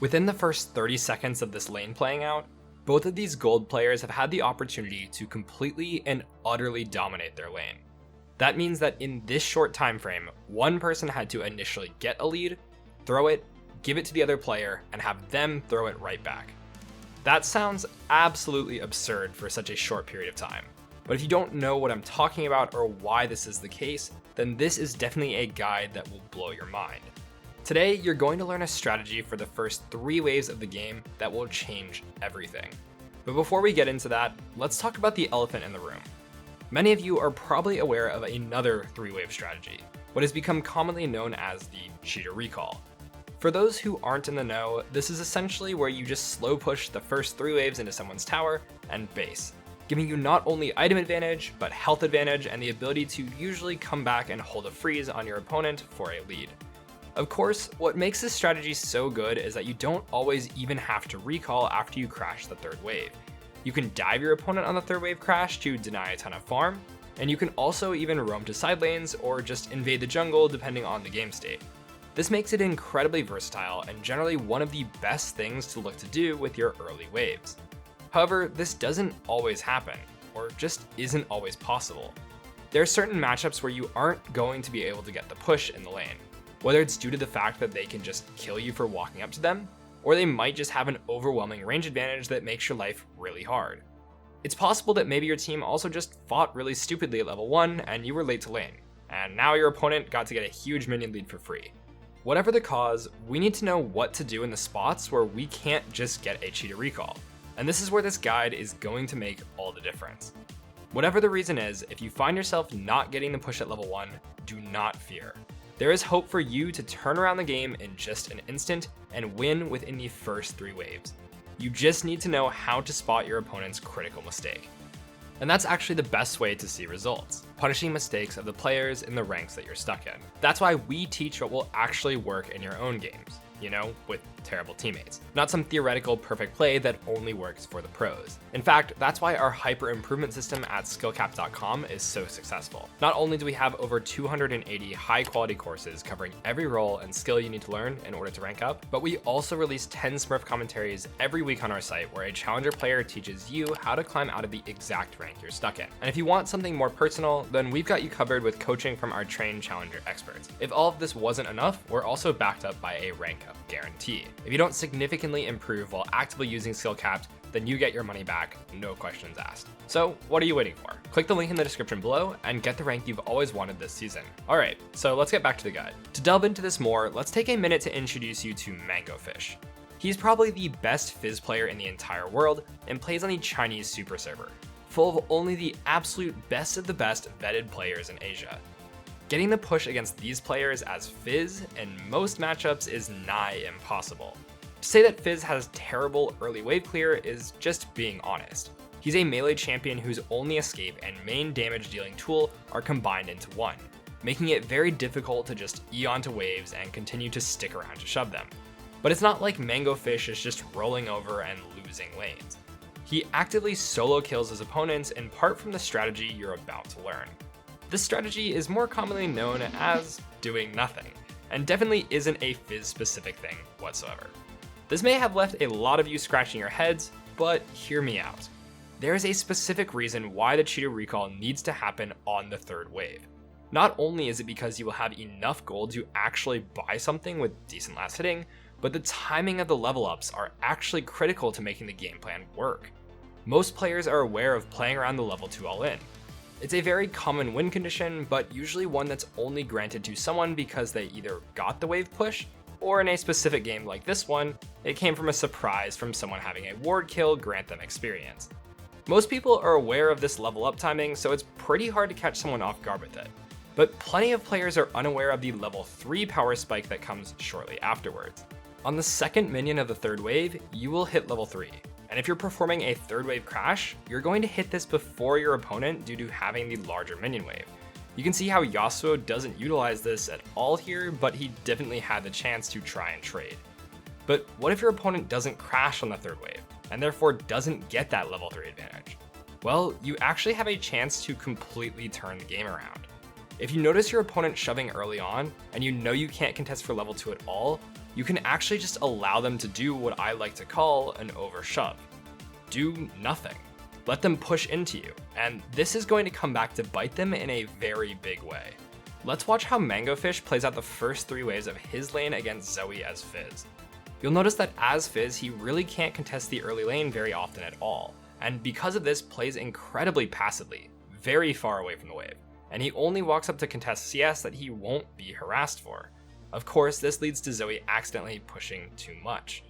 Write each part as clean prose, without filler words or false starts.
Within the first 30 seconds of this lane playing out, both of these gold players have had the opportunity to completely and utterly dominate their lane. That means that in this short time frame, one person had to initially get a lead, throw it, give it to the other player, and have them throw it right back. That sounds absolutely absurd for such a short period of time. But if you don't know what I'm talking about or why this is the case, then this is definitely a guide that will blow your mind. Today, you're going to learn a strategy for the first 3 waves of the game that will change everything. But before we get into that, let's talk about the elephant in the room. Many of you are probably aware of another 3-wave strategy, what has become commonly known as the cheater recall. For those who aren't in the know, this is essentially where you just slow push the first 3 waves into someone's tower and base, giving you not only item advantage, but health advantage and the ability to usually come back and hold a freeze on your opponent for a lead. Of course, what makes this strategy so good is that you don't always even have to recall after you crash the 3rd wave. You can dive your opponent on the 3rd wave crash to deny a ton of farm, and you can also even roam to side lanes or just invade the jungle depending on the game state. This makes it incredibly versatile and generally one of the best things to look to do with your early waves. However, this doesn't always happen, or just isn't always possible. There are certain matchups where you aren't going to be able to get the push in the lane, whether it's due to the fact that they can just kill you for walking up to them, or they might just have an overwhelming range advantage that makes your life really hard. It's possible that maybe your team also just fought really stupidly at level 1 and you were late to lane, and now your opponent got to get a huge minion lead for free. Whatever the cause, we need to know what to do in the spots where we can't just get a cheater recall, and this is where this guide is going to make all the difference. Whatever the reason is, if you find yourself not getting the push at level 1, do not fear. There is hope for you to turn around the game in just an instant and win within the first 3 waves. You just need to know how to spot your opponent's critical mistake. And that's actually the best way to see results, punishing mistakes of the players in the ranks that you're stuck in. That's why we teach what will actually work in your own games, with terrible teammates. Not some theoretical perfect play that only works for the pros. In fact, that's why our hyper improvement system at skillcap.com is so successful. Not only do we have over 280 high quality courses covering every role and skill you need to learn in order to rank up, but we also release 10 Smurf commentaries every week on our site where a challenger player teaches you how to climb out of the exact rank you're stuck in. And if you want something more personal, then we've got you covered with coaching from our trained challenger experts. If all of this wasn't enough, we're also backed up by a rank up guarantee. If you don't significantly improve while actively using Skillcapped, then you get your money back, no questions asked. So what are you waiting for? Click the link in the description below and get the rank you've always wanted this season. Alright, so let's get back to the guide. To delve into this more, let's take a minute to introduce you to Mangofish. He's probably the best Fizz player in the entire world and plays on the Chinese super server, full of only the absolute best of the best vetted players in Asia. Getting the push against these players as Fizz in most matchups is nigh impossible. To say that Fizz has terrible early wave clear is just being honest. He's a melee champion whose only escape and main damage dealing tool are combined into one, making it very difficult to just E onto waves and continue to stick around to shove them. But it's not like Mangofish is just rolling over and losing lanes. He actively solo kills his opponents in part from the strategy you're about to learn. This strategy is more commonly known as doing nothing, and definitely isn't a Fizz specific thing whatsoever. This may have left a lot of you scratching your heads, but hear me out. There is a specific reason why the cheater recall needs to happen on the 3rd wave. Not only is it because you will have enough gold to actually buy something with decent last hitting, but the timing of the level ups are actually critical to making the game plan work. Most players are aware of playing around the level 2 all in. It's a very common win condition, but usually one that's only granted to someone because they either got the wave push, or in a specific game like this one, it came from a surprise from someone having a ward kill grant them experience. Most people are aware of this level up timing, so it's pretty hard to catch someone off guard with it. But plenty of players are unaware of the level 3 power spike that comes shortly afterwards. On the 2nd minion of the 3rd wave, you will hit level 3. And if you're performing a 3rd wave crash, you're going to hit this before your opponent due to having the larger minion wave. You can see how Yasuo doesn't utilize this at all here, but he definitely had the chance to try and trade. But what if your opponent doesn't crash on the 3rd wave, and therefore doesn't get that level 3 advantage? Well, you actually have a chance to completely turn the game around. If you notice your opponent shoving early on, and you know you can't contest for level 2 at all, you can actually just allow them to do what I like to call an overshove. Do nothing. Let them push into you, and this is going to come back to bite them in a very big way. Let's watch how Mangofish plays out the first 3 waves of his lane against Zoe as Fizz. You'll notice that as Fizz, he really can't contest the early lane very often at all, and because of this plays incredibly passively, very far away from the wave, and he only walks up to contest CS that he won't be harassed for. Of course, this leads to Zoe accidentally pushing too much.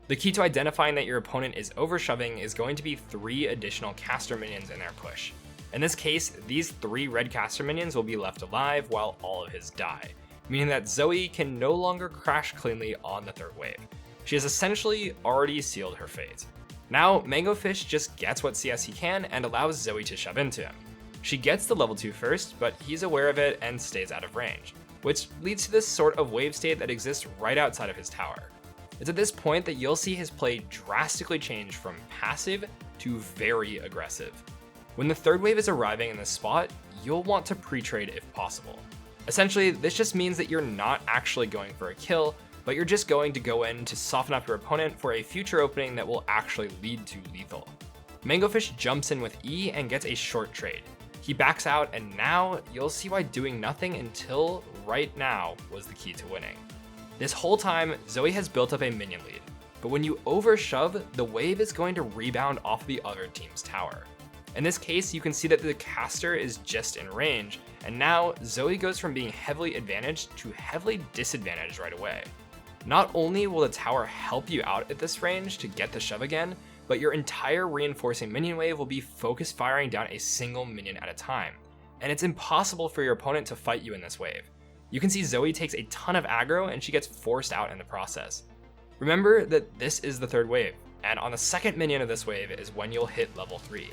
The key to identifying that your opponent is overshoving is going to be 3 additional caster minions in their push. In this case, these 3 red caster minions will be left alive while all of his die, meaning that Zoe can no longer crash cleanly on the 3rd wave. She has essentially already sealed her fate. Now, Mangofish just gets what CS he can and allows Zoe to shove into him. She gets the level 2 first, but he's aware of it and stays out of range, which leads to this sort of wave state that exists right outside of his tower. It's at this point that you'll see his play drastically change from passive to very aggressive. When the 3rd wave is arriving in this spot, you'll want to pre-trade if possible. Essentially, this just means that you're not actually going for a kill, but you're just going to go in to soften up your opponent for a future opening that will actually lead to lethal. Mangofish jumps in with E and gets a short trade. He backs out, and now you'll see why doing nothing until right now was the key to winning. This whole time, Zoe has built up a minion lead, but when you overshove, the wave is going to rebound off the other team's tower. In this case, you can see that the caster is just in range, and now Zoe goes from being heavily advantaged to heavily disadvantaged right away. Not only will the tower help you out at this range to get the shove again, but your entire reinforcing minion wave will be focus firing down a single minion at a time, and it's impossible for your opponent to fight you in this wave. You can see Zoe takes a ton of aggro and she gets forced out in the process. Remember that this is the 3rd wave, and on the 2nd minion of this wave is when you'll hit level 3.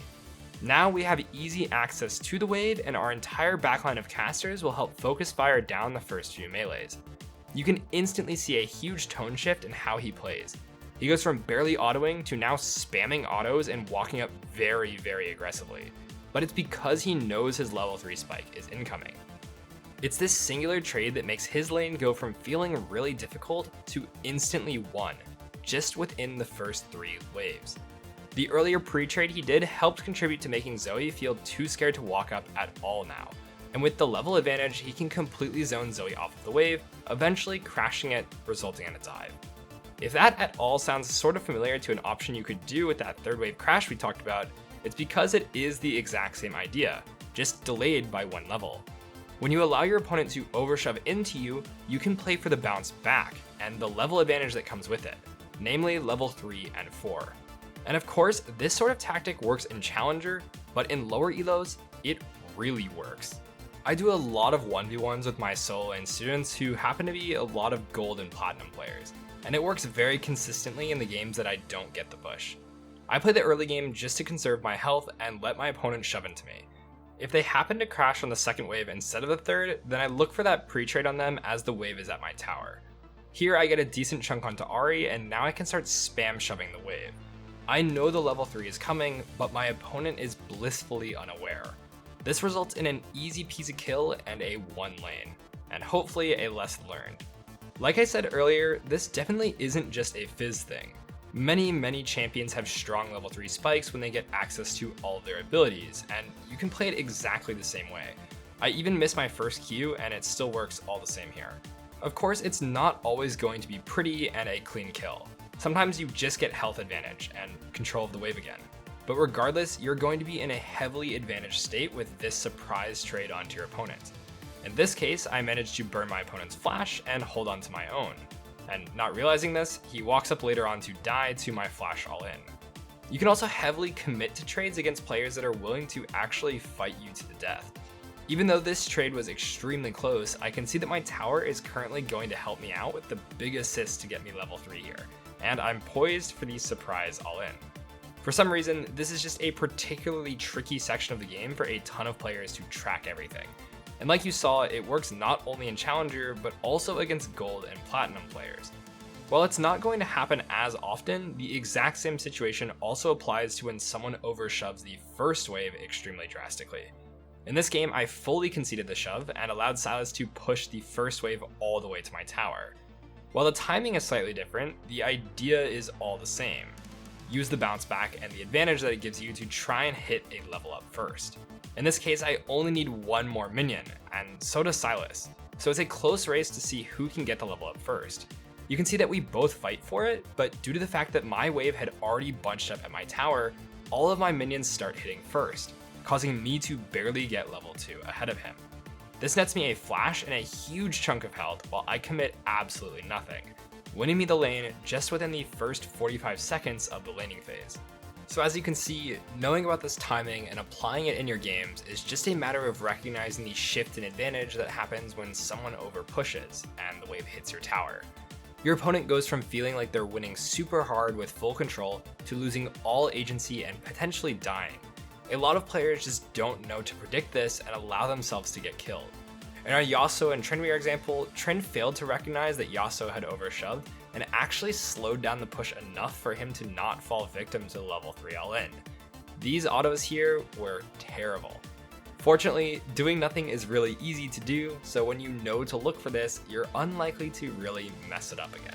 Now we have easy access to the wave, and our entire backline of casters will help focus fire down the first few melees. You can instantly see a huge tone shift in how he plays. He goes from barely autoing to now spamming autos and walking up very, very aggressively. But it's because he knows his level 3 spike is incoming. It's this singular trade that makes his lane go from feeling really difficult to instantly won, just within the first 3 waves. The earlier pre-trade he did helped contribute to making Zoe feel too scared to walk up at all now, and with the level advantage, he can completely zone Zoe off of the wave, eventually crashing it, resulting in a dive. If that at all sounds sort of familiar to an option you could do with that 3rd wave crash we talked about, it's because it is the exact same idea, just delayed by 1 level. When you allow your opponent to overshove into you, you can play for the bounce back and the level advantage that comes with it, namely level 3 and 4. And of course, this sort of tactic works in Challenger, but in lower elos, it really works. I do a lot of 1v1s with my solo lane students who happen to be a lot of gold and platinum players, and it works very consistently in the games that I don't get the push. I play the early game just to conserve my health and let my opponent shove into me. If they happen to crash on the 2nd wave instead of the 3rd, then I look for that pre-trade on them as the wave is at my tower. Here I get a decent chunk onto Ahri, and now I can start spam shoving the wave. I know the level 3 is coming, but my opponent is blissfully unaware. This results in an easy peasy kill and a 1 lane, and hopefully a lesson learned. Like I said earlier, this definitely isn't just a Fizz thing. Many champions have strong level 3 spikes when they get access to all of their abilities, and you can play it exactly the same way. I even miss my first Q and it still works all the same here. Of course, it's not always going to be pretty and a clean kill. Sometimes you just get health advantage and control of the wave again. But regardless, you're going to be in a heavily advantaged state with this surprise trade onto your opponent. In this case, I managed to burn my opponent's flash and hold on to my own. And not realizing this, he walks up later on to die to my flash all in. You can also heavily commit to trades against players that are willing to actually fight you to the death. Even though this trade was extremely close, I can see that my tower is currently going to help me out with the big assist to get me level 3 here, and I'm poised for the surprise all in. For some reason, this is just a particularly tricky section of the game for a ton of players to track everything. And like you saw, it works not only in Challenger, but also against Gold and Platinum players. While it's not going to happen as often, the exact same situation also applies to when someone overshoves the first wave extremely drastically. In this game, I fully conceded the shove and allowed Silas to push the first wave all the way to my tower. While the timing is slightly different, the idea is all the same. Use the bounce back and the advantage that it gives you to try and hit a level up first. In this case, I only need one more minion, and so does Silas. So it's a close race to see who can get the level up first. You can see that we both fight for it, but due to the fact that my wave had already bunched up at my tower, all of my minions start hitting first, causing me to barely get level 2 ahead of him. This nets me a flash and a huge chunk of health while I commit absolutely nothing, winning me the lane just within the first 45 seconds of the laning phase. So as you can see, knowing about this timing and applying it in your games is just a matter of recognizing the shift in advantage that happens when someone over pushes and the wave hits your tower. Your opponent goes from feeling like they're winning super hard with full control to losing all agency and potentially dying. A lot of players just don't know to predict this and allow themselves to get killed. In our Yasuo and Tryndamere example, Trynd failed to recognize that Yasuo had overshoved and actually slowed down the push enough for him to not fall victim to the level 3 all-in. These autos here were terrible. Fortunately, doing nothing is really easy to do, so when you know to look for this, you're unlikely to really mess it up again.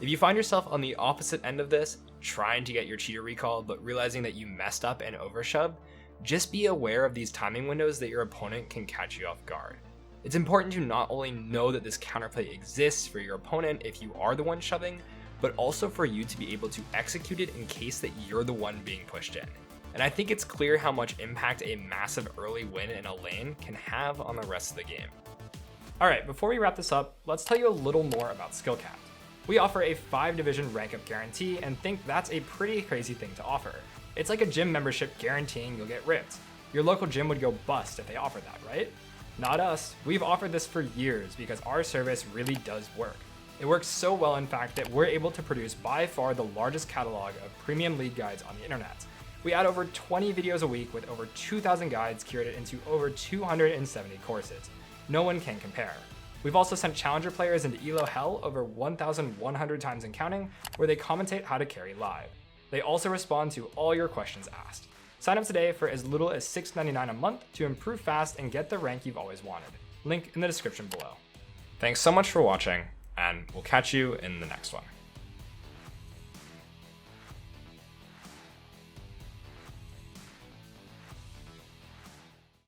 If you find yourself on the opposite end of this, trying to get your cheater recall but realizing that you messed up and overshoved, just be aware of these timing windows that your opponent can catch you off guard. It's important to not only know that this counterplay exists for your opponent if you are the one shoving, but also for you to be able to execute it in case that you're the one being pushed in. And I think it's clear how much impact a massive early win in a lane can have on the rest of the game. Alright, before we wrap this up, let's tell you a little more about Skillcapped. We offer a 5-division rank up guarantee and think that's a pretty crazy thing to offer. It's like a gym membership guaranteeing you'll get ripped. Your local gym would go bust if they offered that, right? Not us. We've offered this for years because our service really does work. It works so well, in fact, that we're able to produce by far the largest catalog of premium league guides on the internet. We add over 20 videos a week with over 2,000 guides curated into over 270 courses. No one can compare. We've also sent challenger players into ELO hell over 1,100 times and counting, where they commentate how to carry live. They also respond to all your questions asked. Sign up today for as little as $6.99 a month to improve fast and get the rank you've always wanted. Link in the description below. Thanks so much for watching, and we'll catch you in the next one.